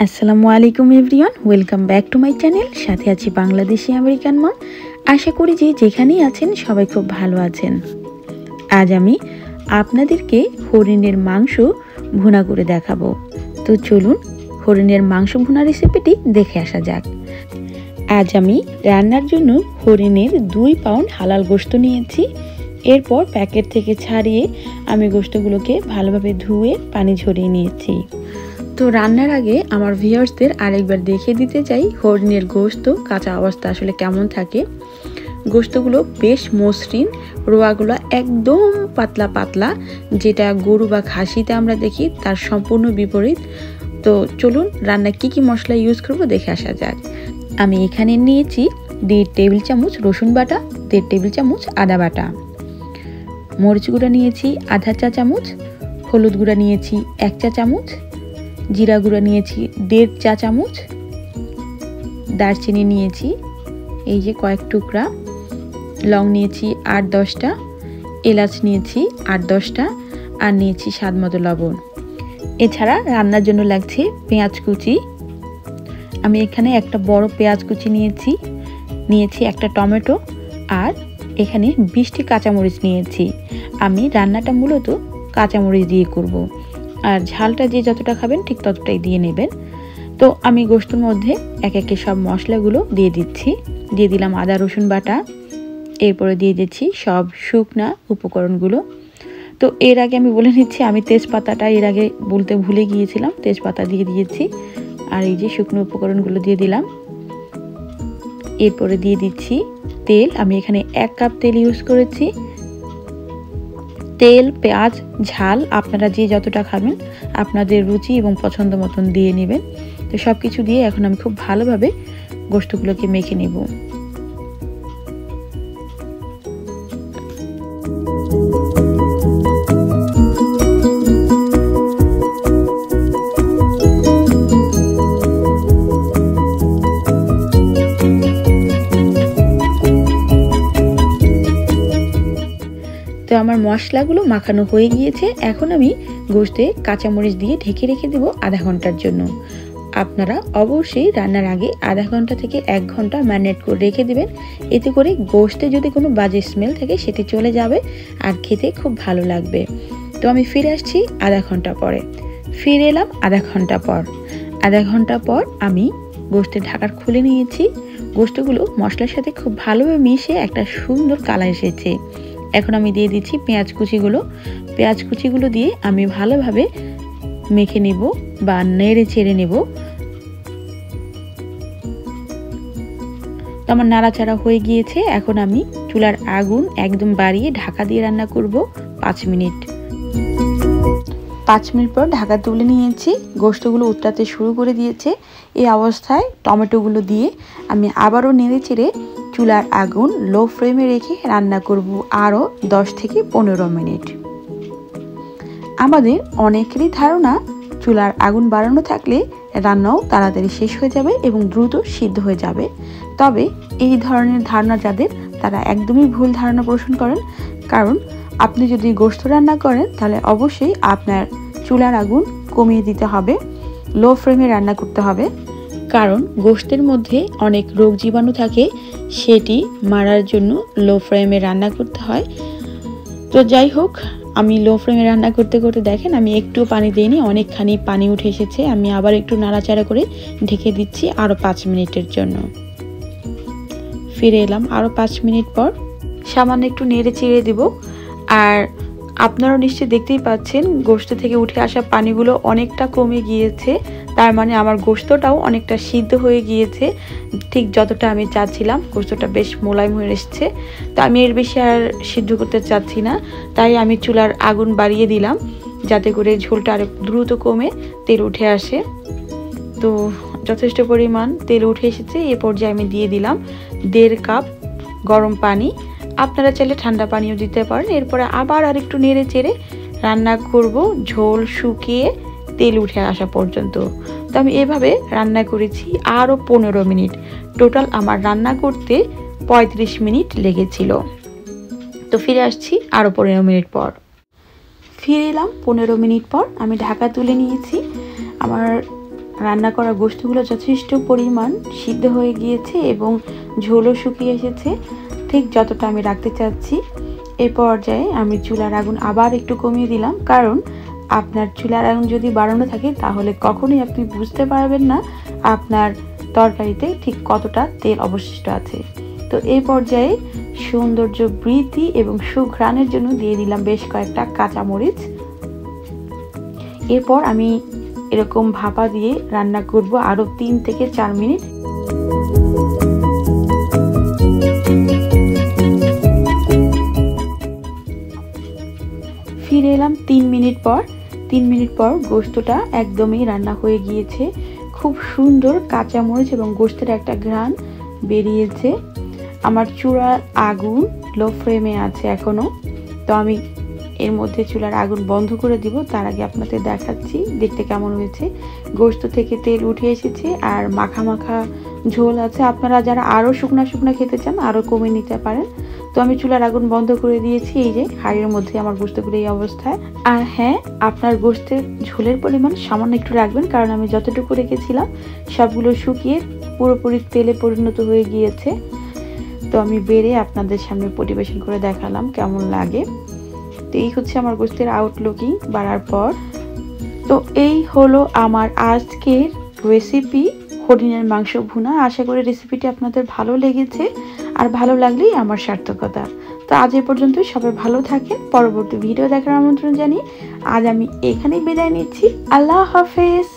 আসসালামু আলাইকুম everyone, welcome back to my channel. সাথে আছি বাংলাদেশি আমেরিকান মম। আশা করি যে যেখানেই আছেন সবাই খুব ভালো আছেন। আজ আমি আপনাদেরকে হরিণের মাংস ভুনা করে দেখাবো। তো চলুন হরিণের মাংস ভুনা রেসিপিটি দেখে আসা যাক। আজ আমি রান্নার জন্য হরিণের 2 পাউন্ড হালাল গোশত নিয়েছি। এরপর প্যাকেট থেকে ছাড়িয়ে আমি গোশতগুলোকে ভালোভাবে ধুয়ে পানি ঝরিয়ে নিয়েছি। তো রান্নার আগে আমার ভিউয়ার্সদের আরেকবার দেখিয়ে দিতে চাই হরিণের গোশত কাঁচা অবস্থা আসলে কেমন থাকে। গোশতগুলো বেশ মসৃণ, রোয়াগুলো একদম পাতলা পাতলা, যেটা গরু বা খাসিতে আমরা দেখি তার সম্পূর্ণ বিপরীত। তো চলুন রান্না কি কি মশলা ইউজ করব দেখে আসা যাক। আমি এখানে নিয়েছি 1.5 টেবিল চামচ রসুন বাটা, 1.5 টেবিল চামচ আদা বাটা, মরিচ গুঁড়া নিয়েছি আধা চা চামচ, হলুদ গুঁড়া নিয়েছি 1 চা চামচ, জিরা গুঁড়া নিয়েছি 1.5 চা চামচ, দারচিনি নিয়েছি এই যে কয়েক টুকরা, লং নিয়েছি 8-10টা, এলাচ নিয়েছি 8-10টা, আর নিয়েছি স্বাদ মতো লবণ। এছাড়া রান্নার জন্য লাগছে পেঁয়াজ কুচি। আমি এখানে একটা বড় পেঁয়াজ কুচি নিয়েছি একটা টমেটো, আর এখানে 20টি কাঁচামরিচ নিয়েছি। আমি রান্নাটা মূলত কাঁচামরিচ দিয়ে করব, আর ঝালটা যে যতটা খাবেন ঠিক ততটাই দিয়ে নেবেন। তো আমি গোশতের মধ্যে এক একে সব মশলাগুলো দিয়ে দিচ্ছি। দিয়ে দিলাম আদা রসুন বাটা, এরপরে দিয়ে দিচ্ছি সব শুকনা উপকরণগুলো। তো এর আগে আমি বলে নিচ্ছি, আমি তেজপাতাটা এর আগে বলতে ভুলে গিয়েছিলাম, তেজপাতা দিয়ে দিয়েছি। আর এই যে শুকনো উপকরণগুলো দিয়ে দিলাম। এরপরে দিয়ে দিচ্ছি তেল। আমি এখানে 1 কাপ তেল ইউজ করেছি। তেল, পেঁয়াজ, ঝাল আপনারা যে যতটা খাবেন আপনাদের রুচি এবং পছন্দ মতন দিয়ে নেবেন। তো সব কিছু দিয়ে এখন আমি খুব ভালোভাবে গোশতগুলোকে মেখে নেব। তো আমার মশলাগুলো মাখানো হয়ে গিয়েছে। এখন আমি গোশতে কাঁচামরিচ দিয়ে ঢেকে রেখে দেব আধা ঘন্টার জন্য। আপনারা অবশ্যই রান্নার আগে আধা ঘন্টা থেকে 1 ঘন্টা ম্যারিনেট করে রেখে দেবেন। এতে করে গোশতে যদি কোনো বাজে স্মেল থাকে সেটি চলে যাবে আর খেতে খুব ভালো লাগবে। তো আমি ফিরে আসছি আধা ঘন্টা পরে। ফিরে এলাম আধা ঘন্টা পর। আধা ঘন্টা পর আমি গোশতের ঢাকার খুলে নিয়েছি। গোশতগুলো মশলার সাথে খুব ভালোভাবে মিশে একটা সুন্দর কালার এসেছে। এখন আমি দিয়ে দিচ্ছি পেঁয়াজ কুচিগুলো। পেঁয়াজ কুচিগুলো দিয়ে আমি ভালোভাবে মেখে নেব বা নেড়ে চেড়ে নেব। তো আমার নাড়াচাড়া হয়ে গিয়েছে। এখন আমি চুলার আগুন একদম বাড়িয়ে ঢাকা দিয়ে রান্না করব 5 মিনিট। 5 মিনিট পর ঢাকা তুলে নিয়েছি। গোশতগুলো উতরাতে শুরু করে দিয়েছে। এই অবস্থায় টমেটোগুলো দিয়ে আমি আবারও নেড়ে চেড়ে চুলার আগুন লো ফ্লেমে রেখে রান্না করব আরও 10 থেকে 15 মিনিট। আমাদের অনেকেরই ধারণা চুলার আগুন বাড়ানো থাকলে রান্নাও তাড়াতাড়ি শেষ হয়ে যাবে এবং দ্রুত সিদ্ধ হয়ে যাবে। তবে এই ধরনের ধারণা যাদের, তারা একদমই ভুল ধারণা পোষণ করেন। কারণ আপনি যদি গোশত রান্না করেন তাহলে অবশ্যই আপনার চুলার আগুন কমিয়ে দিতে হবে, লো ফ্লেমে রান্না করতে হবে। কারণ গোশতের মধ্যে অনেক রোগ জীবাণু থাকে, সেটি মারার জন্য লো ফ্লেমে রান্না করতে হয়। তো যাই হোক, আমি লো ফ্লেমে রান্না করতে করতে দেখেন আমি একটু পানি দিইনি, অনেকখানি পানি উঠে এসেছে। আমি আবার একটু নাড়াচাড়া করে ঢেকে দিচ্ছি আরও 5 মিনিটের জন্য। ফিরে এলাম আরও 5 মিনিট পর। সামান্য একটু নেড়ে চেড়ে দেব। আর আপনারাও নিশ্চয়ই দেখতেই পাচ্ছেন গোশত থেকে উঠে আসা পানিগুলো অনেকটা কমে গিয়েছে। তার মানে আমার গোশতটাও অনেকটা সিদ্ধ হয়ে গিয়েছে, ঠিক যতটা আমি চাচ্ছিলাম। গোশতটা বেশ মোলায়েম হয়ে এসেছে। তো আমি এর বেশি আর সিদ্ধ করতে চাচ্ছি না, তাই আমি চুলার আগুন বাড়িয়ে দিলাম যাতে করে ঝোলটা আরও দ্রুত কমে তেল উঠে আসে। তো যথেষ্ট পরিমাণ তেল উঠে এসেছে। এ পর্যায়ে আমি দিয়ে দিলাম 1.5 কাপ গরম পানি। আপনারা চাইলে ঠান্ডা পানিও দিতে পারেন। এরপরে আবার আর একটু নেড়ে চেড়ে রান্না করব ঝোল শুকিয়ে তেল উঠে আসা পর্যন্ত। তো আমি এভাবে রান্না করেছি আরও 15 মিনিট। টোটাল আমার রান্না করতে 35 মিনিট লেগেছিল। তো ফিরে আসছি আরও 15 মিনিট পর। ফিরে এলাম 15 মিনিট পর। আমি ঢাকা তুলে নিয়েছি। আমার রান্না করা গোশতগুলো যথেষ্ট পরিমাণ সিদ্ধ হয়ে গিয়েছে এবং ঝোলও শুকিয়ে এসেছে, ঠিক যতটা আমি রাখতে চাচ্ছি। এই পর্যায়ে আমি চুলার আগুন আবার একটু কমিয়ে দিলাম, কারণ আপনার চুলার আগুন যদি বাড়ানো থাকে তাহলে কখনোই আপনি বুঝতে পারবেন না আপনার তরকারিতে ঠিক কতটা তেল অবশিষ্ট আছে। তো এই পর্যায়ে সৌন্দর্য বৃদ্ধি এবং সুঘ্রাণের জন্য দিয়ে দিলাম বেশ কয়েকটা কাঁচামরিচ। এরপর আমি এরকম ভাপা দিয়ে রান্না করব আরও 3 থেকে 4 মিনিট। ফিরে এলাম 3 মিনিট পর। 3 মিনিট পর গোশতটা একদমই রান্না হয়ে গিয়েছে। খুব সুন্দর কাঁচামরিচ এবং গোশতের একটা ঘ্রাণ বেরিয়েছে। আমার চুলার আগুন লো ফ্লেমে আছে এখনো, তো আমি এর মধ্যে চুলার আগুন বন্ধ করে দিব। তার আগে আপনাদের দেখাচ্ছি দেখতে কেমন হয়েছে। গোশত থেকে তেল উঠে এসেছে আর মাখা মাখা ঝোল আছে। আপনারা যারা আরও শুকনা শুকনা খেতে চান আরও কমে নিতে পারেন। তো আমি চুলার আগুন বন্ধ করে দিয়েছি। এই যে হাঁড়ির মধ্যে আমার গোশতগুলো এই অবস্থায়। আর হ্যাঁ, আপনার গোশতের ঝোলের পরিমাণ সামান্য একটু রাখবেন, কারণ আমি যতটুকু রেখেছিলাম সবগুলো শুকিয়ে পুরোপুরি তেলে পরিণত হয়ে গিয়েছে। তো আমি বেড়ে আপনাদের সামনে পরিবেশন করে দেখালাম কেমন লাগে। তো এই হচ্ছে আমার গোশতের আউটলুকিং বাড়ার পর। তো এই হলো আমার আজকের রেসিপি, হরিণের মাংস ভুনা। আশা করি রেসিপিটি আপনাদের ভালো লেগেছে, আর ভালো লাগলেই আমার সার্থকতা। তো আজ এ পর্যন্তই। সবাই ভালো থাকেন। পরবর্তী ভিডিও দেখার আমন্ত্রণ জানিয়ে আজ আমি এখানেই বিদায় নিচ্ছি। আল্লাহ হাফেজ।